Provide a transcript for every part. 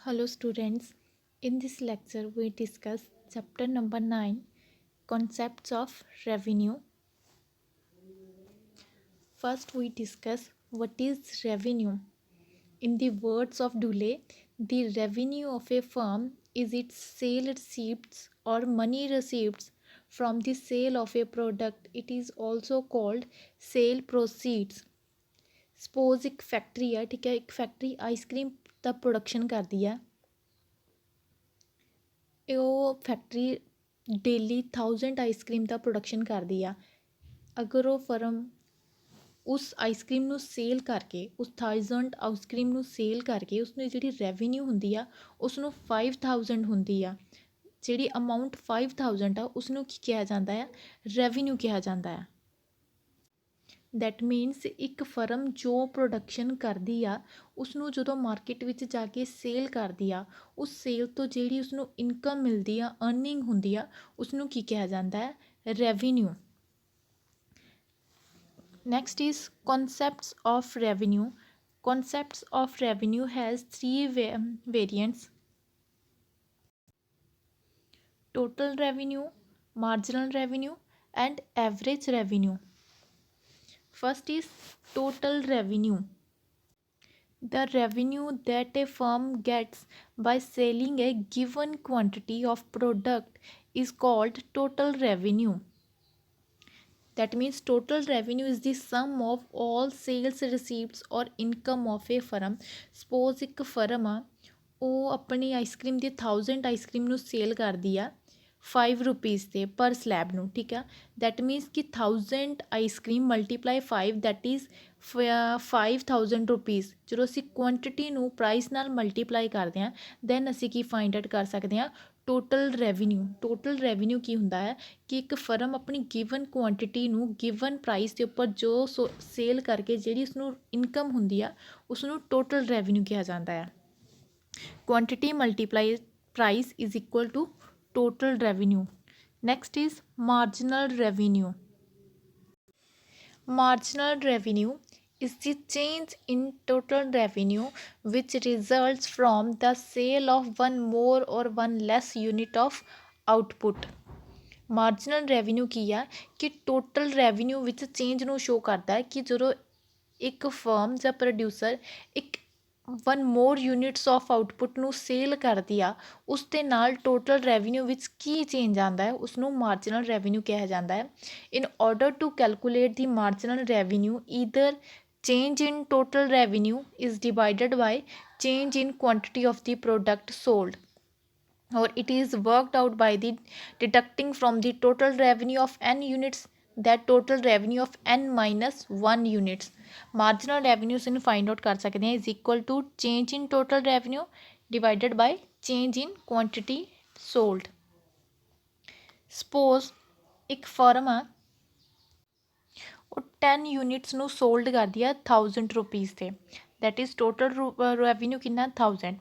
Hello students, in this lecture we discuss chapter number 9 concepts of revenue. First we discuss what is revenue. In the words of Dule, the revenue of a firm is its sale receipts or money receipts from the sale of a product. It is also called sale proceeds. Suppose एक factory है, ठीक है, एक factory ice cream का production करती है। ਉਹ factory daily 1000 ice cream ਦਾ production ਕਰਦੀ ਆ। ਅਗਰ ਉਹ ਫਰਮ ਉਸ ਆਈਸਕ੍ਰੀਮ ਨੂੰ ਸੇਲ ਕਰਕੇ, ਉਸ 1000 ਆਈਸਕ੍ਰੀਮ ਨੂੰ ਸੇਲ ਕਰਕੇ ਉਸਨੂੰ ਜਿਹੜੀ ਰੈਵਨਿਊ ਹੁੰਦੀ ਆ ਉਸਨੂੰ 5000 ਹੁੰਦੀ ਆ। ਜਿਹੜੀ ਅਮਾਊਂਟ 5000 ਆ ਉਸਨੂੰ ਕੀ ਕਿਹਾ ਜਾਂਦਾ ਆ? ਰੈਵਨਿਊ ਕਿਹਾ ਜਾਂਦਾ ਆ। ਦੈਟ ਮੀਨਸ ਇੱਕ ਫਰਮ ਜੋ ਪ੍ਰੋਡਕਸ਼ਨ ਕਰਦੀ ਆ ਉਸਨੂੰ ਜਦੋਂ ਮਾਰਕੀਟ ਵਿੱਚ ਜਾ ਕੇ ਸੇਲ ਕਰਦੀ ਆ, ਉਸ ਸੇਲ ਤੋਂ ਜਿਹੜੀ ਉਸਨੂੰ ਇਨਕਮ ਮਿਲਦੀ ਆ, ਅਰਨਿੰਗ ਹੁੰਦੀ ਆ, ਉਸਨੂੰ ਕੀ ਕਿਹਾ ਜਾਂਦਾ ਹੈ? Revenue. Next is concepts of revenue. Concepts of revenue has three variants: total revenue, marginal revenue and average revenue. First is total revenue. The revenue that a firm gets by selling a given quantity of product is called total revenue. That means total revenue is the sum of all sales receipts or income of a firm. Suppose ਇੱਕ firm ਆ, ਉਹ ਆਪਣੀ ice cream ਦੀ 1000 ice cream ਨੂੰ sale ਕਰਦੀ ਆ 5 rupees 'ਤੇ ਪਰ slab ਨੂੰ, ਠੀਕ ਆ। ਦੈਟ ਮੀਨਸ ਕਿ 1000 ice cream multiply 5 that is 5000 rupees. ਜਦੋਂ ਅਸੀਂ ਕੁਆਂਟਿਟੀ ਨੂੰ ਪ੍ਰਾਈਸ ਨਾਲ ਮਲਟੀਪਲਾਈ ਕਰਦੇ ਹਾਂ ਦੈਨ ਅਸੀਂ ਕੀ ਫਾਈਂਡ ਆਊਟ ਕਰ ਸਕਦੇ ਹਾਂ? Total revenue. ਟੋਟਲ ਰੈਵਨਿਊ ਕੀ ਹੁੰਦਾ ਹੈ ਕਿ ਇੱਕ ਫਰਮ ਆਪਣੀ ਗਿਵਨ ਕੁਆਂਟਿਟੀ ਨੂੰ ਗਿਵਨ ਪ੍ਰਾਈਸ ਦੇ ਉੱਪਰ ਜੋ ਸੇਲ ਕਰਕੇ ਜਿਹੜੀ ਉਸਨੂੰ ਇਨਕਮ ਹੁੰਦੀ ਆ ਉਸਨੂੰ ਟੋਟਲ ਰੈਵਨਿਊ ਕਿਹਾ ਜਾਂਦਾ ਹੈ। Quantity multiply price is equal to total revenue. Next is marginal revenue. Marginal revenue is the change in total revenue which results from the sale of one more or one less unit of output. Marginal revenue ਕੀ ਆ ਕਿ total revenue ਵਿੱਚ change ਨੂੰ show ਕਰਦਾ ਹੈ ਕਿ ਜਦੋਂ ਇੱਕ ਫਰਮ ਜਾਂ ਪ੍ਰੋਡਿਊਸਰ ਇੱਕ 1 more ਯੂਨਿਟਸ ਆਫ ਆਊਟਪੁੱਟ ਨੂੰ ਸੇਲ ਕਰਦੀ ਆ ਉਸ ਦੇ ਨਾਲ ਟੋਟਲ ਰੈਵਨਿਊ ਵਿੱਚ ਕੀ ਚੇਂਜ ਆਉਂਦਾ ਹੈ ਉਸਨੂੰ ਮਾਰਜਨਲ ਰੈਵਨਿਊ ਕਿਹਾ ਜਾਂਦਾ ਹੈ। ਇਨ order to calculate the marginal revenue either change in total revenue is divided by change in quantity of the product sold, or it is worked out by the deducting from the total revenue of n units that total revenue of n minus 1 units. Marginal revenue ਨੂੰ find out ਕਰ ਸਕਦੇ ਹਾਂ is equal to change in total revenue divided by change in quantity sold. Suppose ਇੱਕ firm ਆ ਉਹ 10 units ਨੂੰ solved ਕਰਦੀ ਆ 1000 ਰੁਪੀਜ਼ 'ਤੇ, ਦੈਟ ਇਜ਼ ਟੋਟਲ ਰੈਵਨਿਊ ਕਿੰਨਾ? 1000।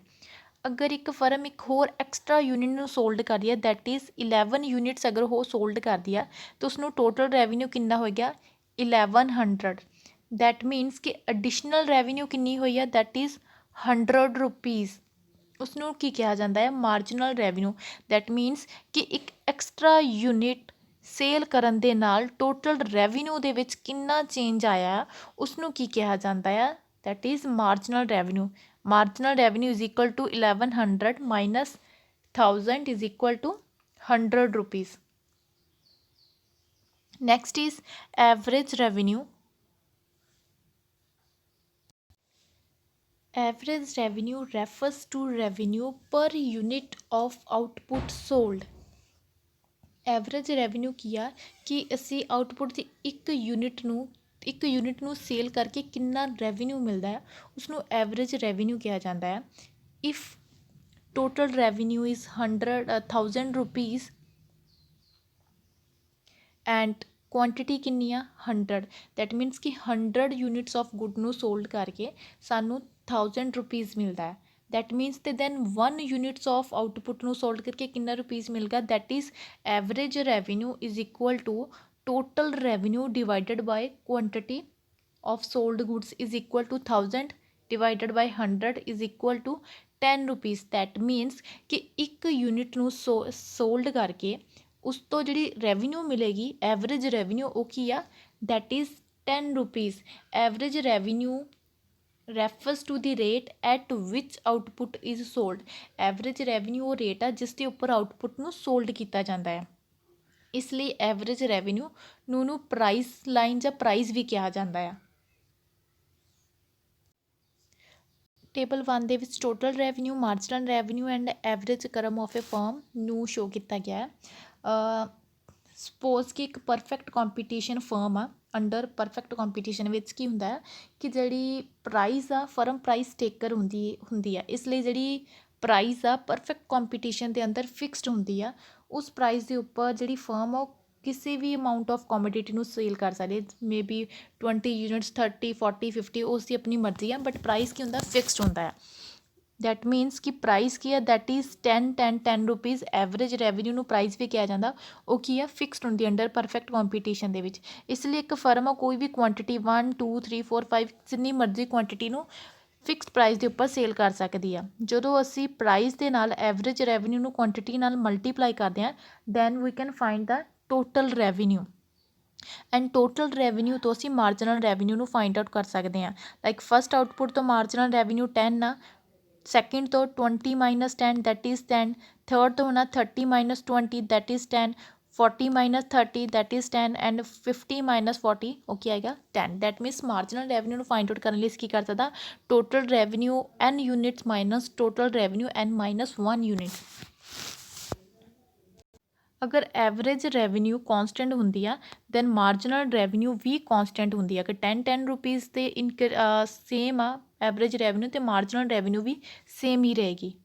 ਅਗਰ ਇੱਕ ਫਰਮ ਇੱਕ ਹੋਰ ਐਕਸਟਰਾ ਯੂਨਿਟ ਨੂੰ ਸੋਲਡ ਕਰਦੀ ਹੈ ਦੈਟ ਇਜ਼ 11 ਯੂਨਿਟਸ ਅਗਰ ਉਹ ਸੋਲਡ ਕਰਦੀ ਆ ਤਾਂ ਉਸਨੂੰ ਟੋਟਲ ਰੈਵਨਿਊ ਕਿੰਨਾ ਹੋ ਗਿਆ? 1100। ਦੈਟ ਮੀਨਸ ਕਿ ਐਡੀਸ਼ਨਲ ਰੈਵਨਿਊ ਕਿੰਨੀ ਹੋਈ ਆ? That is 100 rupees. ਉਸਨੂੰ ਕੀ ਕਿਹਾ ਜਾਂਦਾ ਹੈ? Marginal revenue. ਦੈਟ ਮੀਨਸ ਕਿ ਇੱਕ ਐਕਸਟਰਾ ਯੂਨਿਟ ਸੇਲ ਕਰਨ ਦੇ ਨਾਲ ਟੋਟਲ ਰੈਵਨਿਊ ਦੇ ਵਿੱਚ ਕਿੰਨਾ ਚੇਂਜ ਆਇਆ ਉਸਨੂੰ ਕੀ ਕਿਹਾ ਜਾਂਦਾ ਆ? That is marginal revenue. Marginal revenue is equal to 1100 minus 1000 is equal to 100 rupees. Next is average revenue. Average revenue refers to revenue per unit of output sold. Average revenue ਕੀ ਆ ਕਿ ਅਸੀਂ output ਦੀ ਇੱਕ unit ਨੂੰ sale ਕਰਕੇ ਕਿੰਨਾ revenue ਮਿਲਦਾ ਹੈ ਉਸਨੂੰ ਐਵਰੇਜ ਰੈਵਨਿਊ ਕਿਹਾ ਜਾਂਦਾ ਹੈ। If total revenue is 1000 rupees and quantity ਕਿੰਨੀ ਆ? 100। ਦੈਟ ਮੀਨਸ ਕਿ 100 ਯੂਨਿਟਸ ਆਫ ਗੁੱਡ ਨੂੰ ਸੋਲਡ ਕਰਕੇ ਸਾਨੂੰ 1000 ਰੁਪੀਜ਼ ਮਿਲਦਾ ਹੈ। ਦੈਟ ਮੀਨਸ ਤੇ ਦੈਨ 1 ਯੂਨਿਟਸ ਆਫ ਆਊਟਪੁੱਟ ਨੂੰ ਸੋਲਡ ਕਰਕੇ ਕਿੰਨਾ ਰੁਪੀਜ਼ ਮਿਲੇਗਾ? That is average revenue is equal to total revenue divided by quantity of sold goods is equal to 1000 divided by 100 is equal to ₹10 that means कि एक unit ਨੂੰ sold करके उस तो जी रेवन्यू मिलेगी एवरेज रेवन्यू वो की आ that is ₹10 average revenue refers to the rate at which output is sold average revenue ਉਹ ਰੇਟ ਆ ਜਿਸ ਦੇ ਉੱਪਰ ਆਊਟਪੁੱਟ ਨੂੰ ਸੋਲਡ ਕੀਤਾ ਜਾਂਦਾ ਹੈ ਇਸ ਲਈ ਐਵਰੇਜ ਰੈਵਨਿਊ ਨੂੰ ਪ੍ਰਾਈਸ ਲਾਈਨ ਜਾਂ ਪ੍ਰਾਈਸ ਵੀ ਕਿਹਾ ਜਾਂਦਾ ਆ ਟੇਬਲ 1 ਦੇ ਵਿੱਚ total revenue marginal revenue and average curve of a firm ਨੂੰ ਸ਼ੋ ਕੀਤਾ ਗਿਆ ਹੈ ਸਪੋਜ਼ ਕਿ ਇੱਕ ਪਰਫੈਕਟ ਕੰਪੀਟੀਸ਼ਨ ਫਰਮ ਆ ਅੰਡਰ ਪਰਫੈਕਟ ਕੰਪੀਟੀਸ਼ਨ ਵਿੱਚ ਕੀ ਹੁੰਦਾ ਹੈ ਕਿ ਜਿਹੜੀ ਪ੍ਰਾਈਸ ਆ ਫਰਮ ਪ੍ਰਾਈਸ ਟੇਕਰ ਹੁੰਦੀ ਆ ਇਸ ਲਈ ਜਿਹੜੀ ਪ੍ਰਾਈਸ ਆ ਪਰਫੈਕਟ ਕੰਪੀਟੀਸ਼ਨ ਦੇ ਅੰਦਰ ਫਿਕਸਡ ਹੁੰਦੀ ਆ ਉਸ ਪ੍ਰਾਈਸ ਦੇ ਉੱਪਰ ਜਿਹੜੀ ਫਰਮ ਆ ਉਹ ਕਿਸੇ ਵੀ ਅਮਾਊਂਟ ਆਫ ਕੋਮੋਡਿਟੀ ਨੂੰ ਸੇਲ ਕਰ ਸਕਦੇ ਮੇ ਬੀ 20 ਯੂਨਿਟਸ 30 40 50 ਉਸ ਦੀ ਆਪਣੀ ਮਰਜ਼ੀ ਆ ਬਟ ਪ੍ਰਾਈਸ ਕੀ ਹੁੰਦਾ ਫਿਕਸਡ ਹੁੰਦਾ ਆ दैट मीनस कि प्राइस की है दैट इज़ ₹10 एवरेज रेवन्यू ਨੂੰ प्राइस भी किया जाता वो की है फिक्सड होंगी अंडर परफेक्ट कंपीटीशन ਦੇ ਵਿੱਚ ਇਸ ਲਈ ਇੱਕ ਫਰਮ ਆ ਕੋਈ ਵੀ ਕੁਆਂਟਿਟੀ 1 2 3 4 5 ਜਿੰਨੀ ਮਰਜ਼ੀ ਕੁਆਂਟਿਟੀ ਨੂੰ ਫਿਕਸਡ ਪ੍ਰਾਈਸ ਦੇ ਉੱਪਰ ਸੇਲ ਕਰ ਸਕਦੀ ਆ ਜਦੋਂ ਅਸੀਂ ਪ੍ਰਾਈਸ ਦੇ ਨਾਲ ਐਵਰੇਜ ਰੈਵਨਿਊ ਨੂੰ ਕੁਆਂਟਿਟੀ ਨਾਲ ਮਲਟੀਪਲਾਈ ਕਰਦੇ ਹਾਂ then we can find the total revenue and total revenue ਤੋਂ ਅਸੀਂ ਮਾਰਜਨਲ ਰੈਵਨਿਊ ਨੂੰ ਫਾਈਂਡ ਆਊਟ ਕਰ ਸਕਦੇ ਹਾਂ ਲਾਈਕ ਫਸਟ ਆਊਟਪੁੱਟ ਤੋਂ ਮਾਰਜਨਲ ਰੈਵਨਿਊ 10 ਆ सेकेंड तो 20 माइनस 10 दैट इज़ 10 थर्ड तो होना 30 minus 20 that is 10 40 minus 30 that is 10 and 50 minus 40 okay आएगा 10 दैट मीनस मार्जिनल रैवन्यू ਨੂੰ फाइंड आउट करने की कर सकता total revenue n units minus total revenue n minus 1 unit अगर एवरेज रैवन्यू कॉन्सटेंट होंगी आ दैन मार्जिनल रैवन्यू भी कॉन्सटेंट होंगी अगर ₹10 तो सेम आ एवरेज रैवन्यू तो मार्जिनल रैवन्यू भी सेम ही रहेगी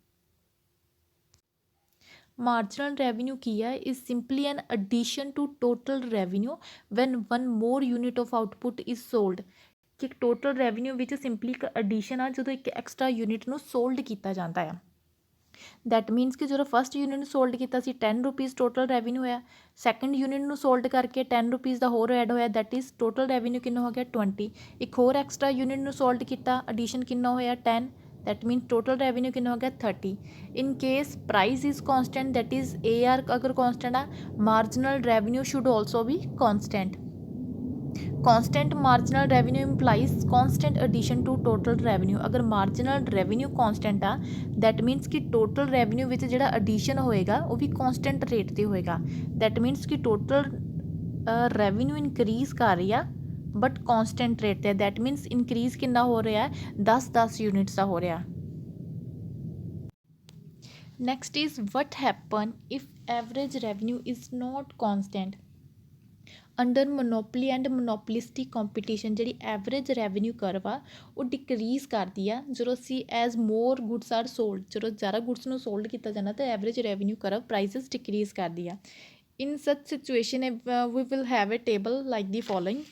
मार्जिनल रैवन्यू की है is simply an addition to total revenue when one more unit of output is sold कि टोटल रैवन्यू में सिंपली एक एडिशन आ जो एक एक्सट्रा यूनिट में सोल्ड किया जाता है दैट मीनस कि जो फस्ट यूनिट सोल्ड किया ₹10 टोटल रैवन्यू होया सैकेंड यूनिट सोल्ड करके ₹10 का होर ऐड होया दैट इज़ टोटल रैवन्यू कितना हो गया 20 एक होर एक्सट्रा यूनिट सोल्ड किया एडिशन कितना होया 10 दैट मीन टोटल रैवन्यू कितना हो गया 30 in case price is constant that is AR अगर कॉन्सटेंट आ marginal revenue should also be constant constant marginal revenue implies constant addition to total revenue अगर marginal revenue constant आ that means कि total revenue में जो addition होएगा वो भी कॉन्सटेंट रेट पर होएगा दैट मीनस कि टोटल रैवन्यू इनक्रीज कर रही है बट कॉन्सटेंट रेट पर दैट मीनस इनक्रीज कितना हो रहा है 10 यूनिट्स का हो रहा next is what happen if average revenue is not constant under monopoly and monopolistic competition जी एवरेज रैवन्यू करव आ वो डिक्रीज करती है जो असी as more goods are sold जो ज़्यादा गुड्स में सोल्ड किया जाना तो average revenue curve prices decrease करती है in such situation we will have a table like the following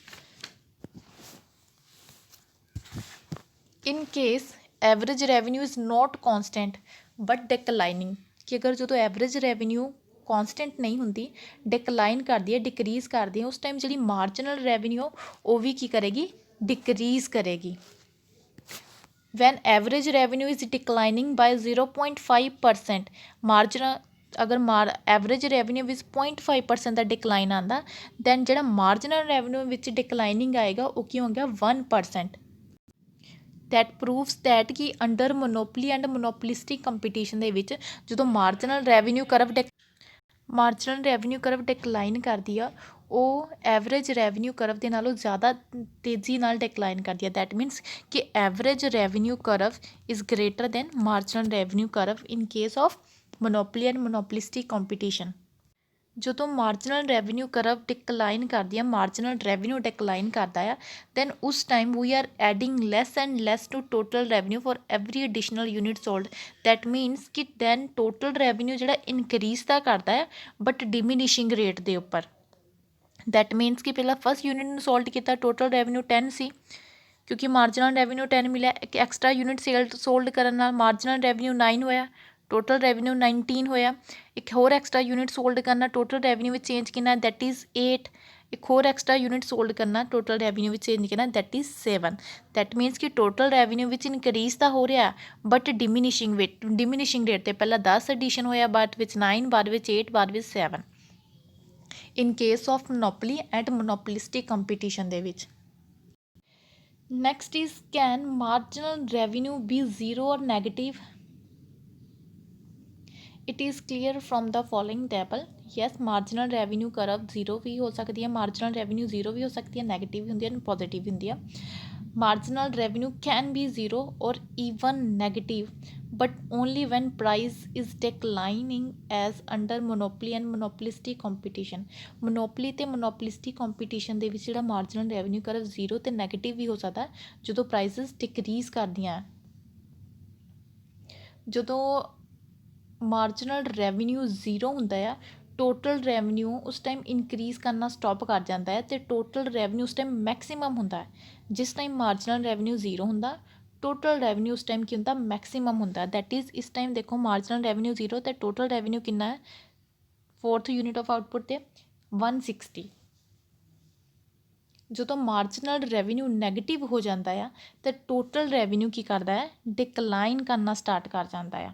in case average revenue is not constant but declining कि अगर जो एवरेज रैवन्यू कॉन्सटेंट नहीं होंगी डिक्लाइन करती है डिक्रीज़ करती है उस टाइम जी मार्जिनल रैवन्यू वो भी की करेगी डिक्रीज़ करेगी when average revenue is declining by 0.5% marginal अगर एवरेज रैवन्यू विच 0.5% का डिक्लाइन आता दैन जो मार्जिनल रैवन्यू विच डिक्लाइनिंग आएगा वो की हो गया 1% दैट प्रूव्स दैट कि under monopoly and monopolistic competition के जो मार्जिनल रैवन्यू करव मार्जिनल रैवन्यू करव डिक्लाइन करती है वो एवरेज रैवन्यू करव के नालों ज़्यादा तेज़ी नाल डिक्लाइन करती है दैट मीनस कि average revenue curve is greater than marginal revenue curve in case of monopoly and monopolistic competition जो मार्जिनल रैवन्यू करव डिक्लाइन करती है मार्जिनल रैवन्यू डिक्लाइन करता है दैन उस time we are adding less and less to total revenue for every additional unit sold that means कि then total revenue जो increase तो करता है बट डिमिनिशिंग रेट के उपर दैट मीनस कि पहला फस्ट यूनिट सोल्ड किया टोटल रैवन्यू 10 सी क्योंकि मार्जिनल रैवन्यू 10 मिला एक एक्सट्रा यूनिट सोल्ड करने मार्जिनल रैवन्यू 9 होया टोटल रैवन्यू 19 होया एक होर एक्सट्रा यूनिट सोल्ड करना टोटल रैवन्यू में चेंज कितना दैट इज़ 8 एक होर एक्सट्रा यूनिट सोल्ड करना, टोटल रैवन्यू विच चेंज करना, दैट इज़ 7। दैट मीनस कि टोटल रैवन्यू विच इनक्रीज तो हो रहा बट डिमिनिशिंग रेट ते पहला 10 एडिशन होया, बाद विच 9, बाद विच 8, बाद विच 7 in case of monopoly and monopolistic competition दे विच। Next is can marginal revenue be zero और negative? It is clear from the following table. Yes, marginal revenue curve zero भी हो सकती है, मार्जिनल रेवन्यू जीरो भी हो सकती है, नेगेटिव भी होंगी है, पॉजिटिव भी होंगी है। Marginal revenue can be zero और even negative but only when price is declining as under monopoly and monopolistic competition. Monopoly तो मोनोपलिस्टिक कंपीटीशन के जो मार्जिनल रेवन्यू करव जीरो तो नैगेटिव भी हो सकता है जो प्राइसिस डिक्रीज करदियाँ। जो मार्जिनल रैवन्यू जीरो होंदा है, टोटल रैवन्यू उस टाइम इनक्रीज करना स्टॉप कर जाता है तो टोटल रैवन्यू उस टाइम मैक्सीमम होंदा है। जिस टाइम मार्जिनल रैवन्यू जीरो होंदा, टोटल रैवन्यू उस टाइम की होंदा मैक्सीमम होंदा। दैट इज़ इस टाइम देखो मार्जिनल रैवन्यू जीरो तो टोटल रैवन्यू कितना है, 4th यूनिट ऑफ आउटपुट ते 160। जो मार्जिनल रैवन्यू नैगेटिव हो जाता है तो टोटल रैवन्यू की करता है, डिकलाइन करना स्टार्ट कर जाता है।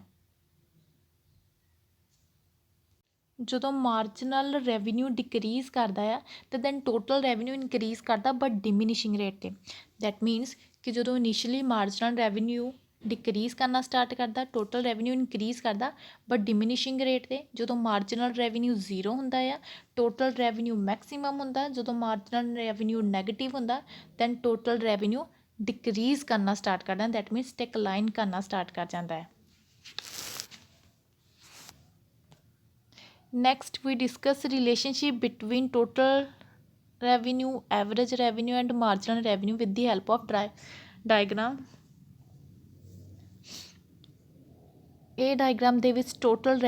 जो मार्जिनल रैवन्यू डिक्रीज करता है तो दैन टोटल रैवन्यू इनक्रीज करता बट डिमिनिशिंग रेट पर। दैट मीनस कि जो इनिशियली मार्जिनल रैवन्यू डिक्रीज करना स्टार्ट करता, टोटल रैवन्यू इनक्रीज करता बट डिमिनिशिंग रेट पर। जो मार्जिनल रैवन्यू जीरो होंदा है, टोटल रैवन्यू मैक्सीमम होंदा। जो मार्जिनल रैवन्यू नैगेटिव होंदा दैन टोटल रैवन्यू डिक्रीज करना स्टार्ट करता, दैट मीनस डिक्लाइन करना स्टार्ट कर जाता है। Next, we discuss relationship between total revenue, average revenue and marginal revenue with the help of diagram। A diagram ਦੇ ਵਿੱਚ ਟੋਟਲ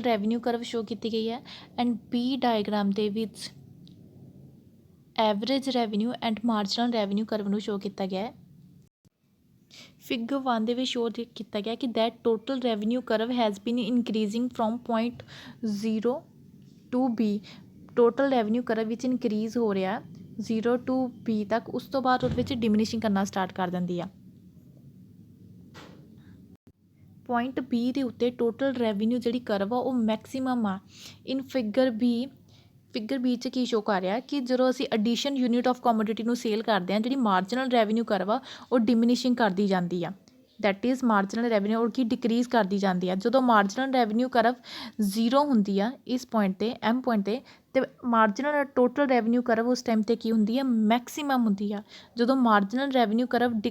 ਰੈਵਨਿਊ ਕਰਵ ਸ਼ੋ ਕੀਤੀ ਗਈ ਹੈ ਐਂਡ B ਡਾਇਗਰਾਮ ਦੇ ਵਿੱਚ average revenue and marginal revenue curve ਨੂੰ show ਕੀਤਾ ਗਿਆ ਹੈ। ਫਿਗਰ 1 ਦੇ ਵਿੱਚ ਸ਼ੋ ਕੀਤਾ ਗਿਆ ਕਿ that total revenue curve has been increasing from point 0 to B। Total revenue curve ਵਿੱਚ ਇਨਕਰੀਜ਼ ਹੋ ਰਿਹਾ 0 ਟੂ B ਤੱਕ, ਉਸ ਤੋਂ ਬਾਅਦ ਉਹਦੇ ਵਿੱਚ ਡਿਮਿਨਿਸ਼ਿੰਗ ਕਰਨਾ ਸਟਾਰਟ ਕਰ ਦਿੰਦੀ ਆ। ਪੁਆਇੰਟ B ਦੇ ਉੱਤੇ ਟੋਟਲ ਰੈਵਨਿਊ ਜਿਹੜੀ ਕਰਵ ਆ ਉਹ ਮੈਕਸੀਮਮ ਆ। ਇਨ ਫਿਗਰ B 'ਚ ਕੀ ਸ਼ੋ ਕਰ ਰਿਹਾ ਕਿ ਜਦੋਂ ਅਸੀਂ ਐਡੀਸ਼ਨ ਯੂਨਿਟ ਆਫ ਕੋਮੋਡਿਟੀ ਨੂੰ ਸੇਲ ਕਰਦੇ ਹਾਂ, ਜਿਹੜੀ ਮਾਰਜਨਲ ਰੈਵਨਿਊ ਕਰਵ ਆ ਉਹ ਡਿਮਿਨਿਸ਼ਿੰਗ ਕਰਦੀ ਜਾਂਦੀ ਆ। ਦੈਟ ਇਜ਼ ਮਾਰਜਨਲ ਰੈਵਨਿਊ ਔਰ ਕੀ ਡਿਕਰੀਜ਼ ਕਰਦੀ ਜਾਂਦੀ ਆ। ਜਦੋਂ ਮਾਰਜਨਲ ਰੈਵਨਿਊ ਕਰਵ ਜ਼ੀਰੋ ਹੁੰਦੀ ਆ ਇਸ ਪੁਆਇੰਟ 'ਤੇ M ਪੁਆਇੰਟ 'ਤੇ, ਅਤੇ ਮਾਰਜਨਲ ਟੋਟਲ ਰੈਵਨਿਊ ਕਰਵ ਉਸ ਟਾਈਮ 'ਤੇ ਕੀ ਹੁੰਦੀ ਆ, ਮੈਕਸੀਮਮ ਹੁੰਦੀ ਆ। ਜਦੋਂ ਮਾਰਜਨਲ ਰੈਵਨਿਊ ਕਰਵ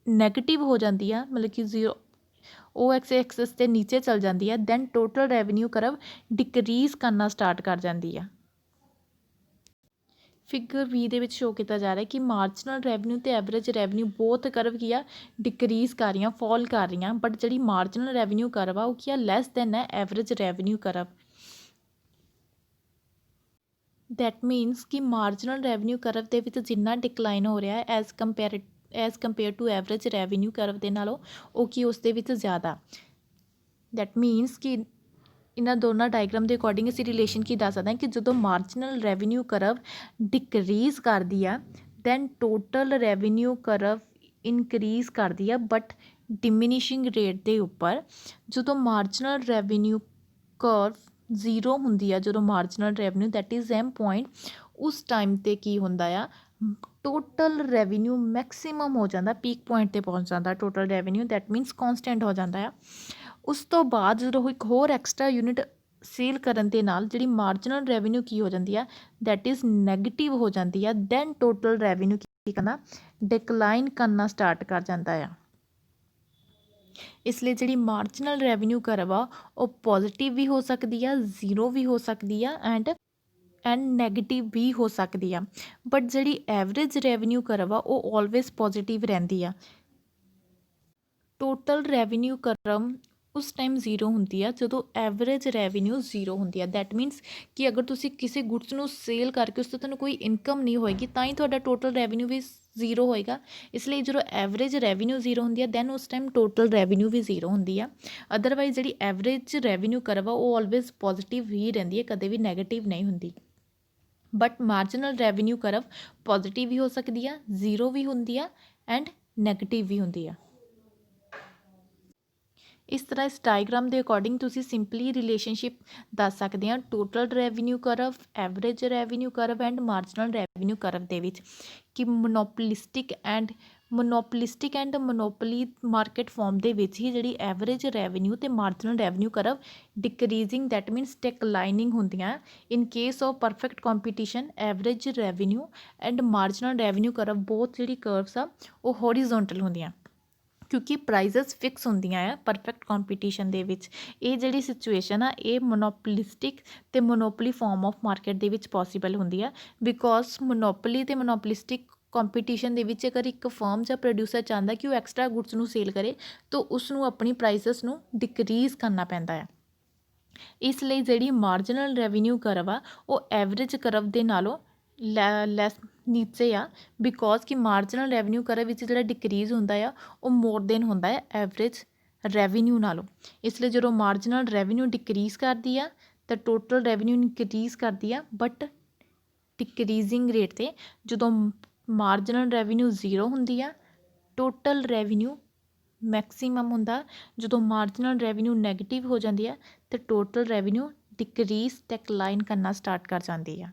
ਨੈਗੇਟਿਵ ਹੋ ਜਾਂਦੀ ਆ, ਮਤਲਬ ਕਿ ਜ਼ੀਰੋ OX-ਐਕਸਿਸ 'ਤੇ ਨੀਚੇ ਚਲ ਜਾਂਦੀ ਹੈ, then total revenue curve decrease ਕਰਨਾ ਸਟਾਰਟ ਕਰ ਜਾਂਦੀ ਆ। ਫਿਗਰ B ਦੇ ਵਿੱਚ ਸ਼ੋ ਕੀਤਾ ਜਾ ਰਿਹਾ ਕਿ ਮਾਰਜਨਲ ਰੈਵਨਿਊ ਅਤੇ ਐਵਰੇਜ ਰੈਵਨਿਊ ਬੋਥ ਕਰਵ ਕੀ ਆ, ਡਿਕਰੀਜ਼ ਕਰ ਰਹੀਆਂ, ਫੋਲ ਕਰ ਰਹੀਆਂ, ਬਟ ਜਿਹੜੀ ਮਾਰਜਨਲ ਰੈਵਨਿਊ ਕਰਵ ਆ ਉਹ ਕੀ ਆ, ਲੈਸ ਦੈਨ ਹੈ average revenue curve. That means ਕਿ ਮਾਰਜਨਲ ਰੈਵਨਿਊ ਕਰਵ ਦੇ ਵਿੱਚ ਜਿੰਨਾ ਡਿਕਲਾਈਨ ਹੋ ਰਿਹਾ as compare to average revenue curve ਦੇ ਨਾਲੋਂ ਉਹ ਕੀ ਉਸ ਦੇ ਵਿੱਚ ਜ਼ਿਆਦਾ। ਦੈਟ ਮੀਨਸ ਕਿ ਇਹਨਾਂ ਦੋਨਾਂ ਡਾਇਗਰਾਮ ਦੇ ਅਕੋਰਡਿੰਗ ਅਸੀਂ ਰਿਲੇਸ਼ਨ ਕੀ ਦੱਸ ਸਕਦੇ ਹਾਂ ਕਿ ਜਦੋਂ ਮਾਰਜਨਲ ਰੈਵਨਿਊ ਕਰਵ ਡਿਕਰੀਜ਼ ਕਰਦੀ ਆ then total revenue curve increase ਕਰਦੀ ਆ ਬਟ ਡਿਮਿਨਿਸ਼ਿੰਗ ਰੇਟ ਦੇ ਉੱਪਰ। ਜਦੋਂ ਮਾਰਜਨਲ ਰੈਵਨਿਊ ਕਰਵ ਜ਼ੀਰੋ ਹੁੰਦੀ ਆ, ਜਦੋਂ marginal revenue that is M point, ਉਸ ਟਾਈਮ 'ਤੇ ਕੀ ਹੁੰਦਾ ਆ, ਟੋਟਲ ਰੈਵਨਿਊ ਮੈਕਸੀਮਮ ਹੋ ਜਾਂਦਾ, ਪੀਕ ਪੁਆਇੰਟ 'ਤੇ ਪਹੁੰਚ ਜਾਂਦਾ ਟੋਟਲ ਰੈਵਨਿਊ, ਦੈਟ ਮੀਨਸ ਕੌਨਸਟੈਂਟ ਹੋ ਜਾਂਦਾ ਆ। ਉਸ ਤੋਂ ਬਾਅਦ ਜਦੋਂ ਇੱਕ ਹੋਰ ਐਕਸਟਰਾ ਯੂਨਿਟ ਸੇਲ ਕਰਨ ਦੇ ਨਾਲ ਜਿਹੜੀ ਮਾਰਜਨਲ ਰੈਵਨਿਊ ਕੀ ਹੋ ਜਾਂਦੀ ਆ, ਦੈਟ ਇਜ਼ ਨੈਗੇਟਿਵ ਹੋ ਜਾਂਦੀ ਆ, ਦੈਨ ਟੋਟਲ ਰੈਵਨਿਊ ਕੀ ਕਰਨਾ, ਡਿਕਲਾਈਨ ਕਰਨਾ ਸਟਾਰਟ ਕਰ ਜਾਂਦਾ ਆ। ਇਸ ਲਈ ਜਿਹੜੀ ਮਾਰਜਨਲ ਰੈਵਨਿਊ ਕਰਵ ਆ ਉਹ ਪੋਜ਼ੀਟਿਵ ਵੀ ਹੋ ਸਕਦੀ ਆ, ਜ਼ੀਰੋ ਵੀ ਹੋ ਸਕਦੀ ਆ ਐਂਡ ਨੈਗੇਟਿਵ ਵੀ ਹੋ ਸਕਦੀ ਆ, ਬਟ ਜਿਹੜੀ ਐਵਰੇਜ ਰੈਵਨਿਊ ਕਰਵ ਆ ਉਹ ਆਲਵੇਜ਼ ਪੋਜ਼ੀਟਿਵ ਰਹਿੰਦੀ ਆ। ਟੋਟਲ ਰੈਵਨਿਊ ਕਰਵ ਉਸ ਟਾਈਮ ਜ਼ੀਰੋ ਹੁੰਦੀ ਆ ਜਦੋਂ ਐਵਰੇਜ ਰੈਵਨਿਊ ਜ਼ੀਰੋ ਹੁੰਦੀ ਆ। ਦੈਟ ਮੀਨਸ ਕਿ ਅਗਰ ਤੁਸੀਂ ਕਿਸੇ ਗੁਡਸ ਨੂੰ ਸੇਲ ਕਰਕੇ ਉਸ ਤੋਂ ਤੁਹਾਨੂੰ ਕੋਈ ਇਨਕਮ ਨਹੀਂ ਹੋਏਗੀ ਤਾਂ ਹੀ ਤੁਹਾਡਾ ਟੋਟਲ ਰੈਵਨਿਊ ਵੀ ਜ਼ੀਰੋ ਹੋਏਗਾ। ਇਸ ਲਈ ਜਦੋਂ ਐਵਰੇਜ ਰੈਵਨਿਊ ਜ਼ੀਰੋ ਹੁੰਦੀ ਆ ਦੈਨ ਉਸ ਟਾਈਮ ਟੋਟਲ ਰੈਵਨਿਊ ਵੀ ਜ਼ੀਰੋ ਹੁੰਦੀ ਆ। ਅਦਰਵਾਈਜ਼ ਜਿਹੜੀ ਐਵਰੇਜ ਰੈਵਨਿਊ ਕਰਵ ਆ ਉਹ ਆਲਵੇਜ਼ ਪੋਜ਼ੀਟਿਵ ਹੀ ਰਹਿੰਦੀ ਹੈ, ਕਦੇ ਵੀ ਨੈਗੇਟਿਵ ਨਹੀਂ ਹੁੰਦੀ। But marginal revenue curve positive ਵੀ ਹੋ ਸਕਦੀ ਆ, ਜ਼ੀਰੋ ਵੀ ਹੁੰਦੀ ਆ ਐਂਡ ਨੈਗੇਟਿਵ ਵੀ ਹੁੰਦੀ ਆ। ਇਸ ਤਰ੍ਹਾਂ ਇਸ ਡਾਇਗਰਾਮ ਦੇ ਅਕੋਰਡਿੰਗ ਤੁਸੀਂ ਸਿੰਪਲੀ ਰਿਲੇਸ਼ਨਸ਼ਿਪ ਦੱਸ ਸਕਦੇ ਹਾਂ total revenue curve, average revenue curve and marginal revenue curve ਦੇ ਵਿੱਚ ਕਿ monopolistic and monopoly market form ਦੇ ਵਿੱਚ ਹੀ ਜਿਹੜੀ ਐਵਰੇਜ ਰੈਵਨਿਊ ਅਤੇ marginal revenue curve decreasing that means declining ਹੁੰਦੀਆਂ। In case of perfect competition average revenue and marginal revenue curve ਬਹੁਤ ਜਿਹੜੀ ਕਰਵਸ ਆ ਉਹ ਹੋਰੀਜ਼ੋਨਟਲ ਹੁੰਦੀਆਂ ਕਿਉਂਕਿ ਪ੍ਰਾਈਜ਼ਸ ਫਿਕਸ ਹੁੰਦੀਆਂ ਆ ਪਰਫੈਕਟ ਕੰਪੀਟੀਸ਼ਨ ਦੇ ਵਿੱਚ। ਇਹ ਜਿਹੜੀ ਸਿਚੁਏਸ਼ਨ ਆ ਇਹ ਮੋਨੋਪੋਲਿਸਟਿਕ ਅਤੇ ਮੋਨੋਪੋਲੀ ਫਾਰਮ ਆਫ ਮਾਰਕੀਟ ਦੇ ਵਿੱਚ ਪੋਸੀਬਲ ਹੁੰਦੀ ਆ ਬਿਕੋਜ਼ ਮੋਨੋਪੋਲੀ ਅਤੇ ਮੋਨੋਪੋਲਿਸਟਿਕ ਕੰਪੀਟੀਸ਼ਨ ਦੇ ਵਿੱਚ ਅਗਰ ਇੱਕ ਫਰਮ ਜਾਂ ਪ੍ਰੋਡਿਊਸਰ ਚਾਹੁੰਦਾ ਕਿ ਉਹ ਐਕਸਟਰਾ ਗੁਡਸ ਨੂੰ ਸੇਲ ਕਰੇ ਤਾਂ ਉਸ ਨੂੰ ਆਪਣੀ ਪ੍ਰਾਈਸਸ ਨੂੰ ਡਿਕਰੀਜ਼ ਕਰਨਾ ਪੈਂਦਾ ਆ। ਇਸ ਲਈ ਜਿਹੜੀ ਮਾਰਜਨਲ ਰੈਵਨਿਊ ਕਰਵ ਆ ਉਹ ਐਵਰੇਜ ਕਰਵ ਦੇ ਨਾਲੋਂ ਲੈਸ ਨੀਚੇ ਆ ਬਿਕੋਜ਼ ਕਿ ਮਾਰਜਨਲ ਰੈਵਨਿਊ ਕਰਵ ਵਿੱਚ ਜਿਹੜਾ ਡਿਕਰੀਜ਼ ਹੁੰਦਾ ਆ ਉਹ ਮੋਰ ਦੈਨ ਹੁੰਦਾ ਹੈ ਐਵਰੇਜ ਰੈਵਨਿਊ ਨਾਲੋਂ। ਇਸ ਲਈ ਜਦੋਂ ਮਾਰਜਨਲ ਰੈਵਨਿਊ ਡਿਕਰੀਜ਼ ਕਰਦੀ ਆ ਤਾਂ ਟੋਟਲ ਰੈਵਨਿਊ ਇਨਕਰੀਜ਼ ਕਰਦੀ ਆ ਬਟ ਡਿਕਰੀਜ਼ਿੰਗ ਰੇਟ 'ਤੇ। ਜਦੋਂ ਮਾਰਜਨਲ ਰੈਵਨਿਊ ਜ਼ੀਰੋ ਹੁੰਦੀ ਆ ਟੋਟਲ ਰੈਵਨਿਊ ਮੈਕਸੀਮਮ ਹੁੰਦਾ। ਜਦੋਂ ਮਾਰਜਨਲ ਰੈਵਨਿਊ ਨੈਗੇਟਿਵ ਹੋ ਜਾਂਦੀ ਆ ਤਾਂ ਟੋਟਲ ਰੈਵਨਿਊ ਡਿਕਰੀਜ਼ ਡਿਕਲਾਈਨ ਕਰਨਾ ਸਟਾਰਟ ਕਰ ਜਾਂਦੀ ਆ।